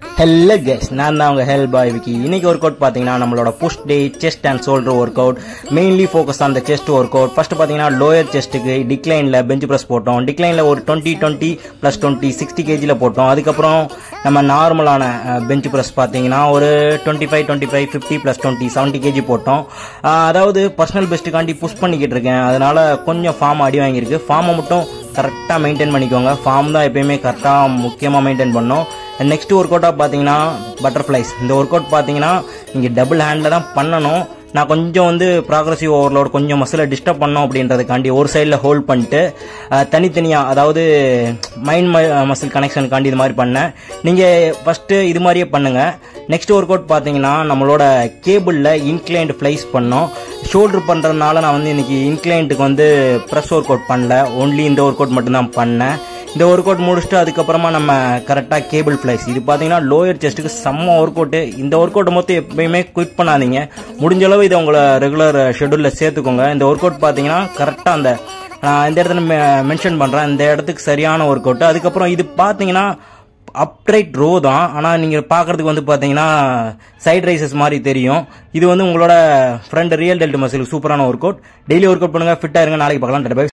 Hello guys, நான் தான் உங்க ஹெல் பாய் விக்கி. இன்னைக்கு ஒர்க் அவுட் பாத்தீங்கன்னா நம்மளோட push day chest and shoulder work out. Mainly focus on the chest work out. First பாத்தீங்கன்னா லோயர் செஸ்ட்டுக்கு டிக்ளைன்ல பெஞ்ச் பிரஸ் போட்டோம். டிக்ளைன்ல ஒரு 20 + 20 60 kgல போட்டோம். அதுக்கப்புறம் நம்ம நார்மலான பெஞ்ச் பிரஸ் பாத்தீங்கன்னா ஒரு 25 50 + 20 70 kg போட்டோம். அதாவது பர்சனல் பெஸ்ட்டுக்காண்டி புஷ் பண்ணிக்கிட்டு இருக்கேன். அதனால கொஞ்சம் ஃபார்ம் அடி வாங்கியிருக்கு. ஃபார்மை மட்டும் கரெக்டாக மெயின்டைன் பண்ணிக்கோங்க. ஃபார்ம் தான் எப்பயுமே கரெக்டாக முக்கியமாக மெயின்டைன் பண்ணணும். நெக்ஸ்ட் ஒர்க் அவுட்டாக பார்த்தீங்கன்னா பட்டர்ஃப்ளைஸ். இந்த ஒர்க் அவுட் பார்த்தீங்கன்னா இங்கே டபுள் ஹேண்டில் தான் பண்ணணும். நான் கொஞ்சம் ப்ராக்ரஸிவ் ஓவர்லோட் கொஞ்சம் மசிலை டிஸ்டர்ப் பண்ணோம் அப்படின்றதுக்காண்டி ஒரு சைடில் ஹோல்ட் பண்ணிட்டு தனித்தனியாக அதாவது மைண்ட் மசில் கனெக்ஷனுக்காண்டி இது மாதிரி பண்ணேன். நீங்கள் ஃபஸ்ட்டு இது மாதிரியே பண்ணுங்கள். நெக்ஸ்ட் ஒர்க் அவுட் பார்த்தீங்கன்னா நம்மளோட கேபிளில் இன்க்ளைன்டு ஃப்ளைஸ் பண்ணோம். ஷோல்டர் பண்ணுறதுனால நான் இன்னைக்கு இன்க்ளைண்ட்டுக்கு ப்ரெஸ் ஒர்க் அவுட் பண்ணல. ஒன்லி இந்த ஒர்க் அவுட் மட்டும்தான் பண்ணேன். இந்த ஒர்க் அவுட் முடிச்சுட்டு அதுக்கப்புறமா நம்ம கரெக்டாக கேபிள் ஃப்ளைஸ். இது பார்த்தீங்கன்னா லோயர் செஸ்ட்டுக்கு செம்ம ஒர்க் அவுட்டு. இந்த ஒர்க் அவுட்டை மொத்தம் எப்பயுமே குவிட் பண்ணாதீங்க. முடிஞ்ச அளவு இதை உங்களை ரெகுலர் ஷெடியூலில் சேர்த்துக்கோங்க. இந்த ஒர்க் அவுட் பார்த்தீங்கன்னா கரெக்டாக இந்த இடத்துல மென்ஷன் பண்ணுறேன். இந்த இடத்துக்கு சரியான ஒர்க் அவுட். அதுக்கப்புறம் இது பார்த்தீங்கன்னா அப்ரைட் ரோ தான். ஆனால் நீங்கள் பார்க்குறதுக்கு பார்த்தீங்கன்னா சைட் ரைசஸ் மாதிரி தெரியும். இது உங்களோட ஃப்ரண்ட் ரியல் டெல்ட் மசிலுக்கு சூப்பரான work out. Daily work out பண்ணுங்கள். ஃபிட்டாக இருங்க. நாளைக்கு பார்க்கலாம்.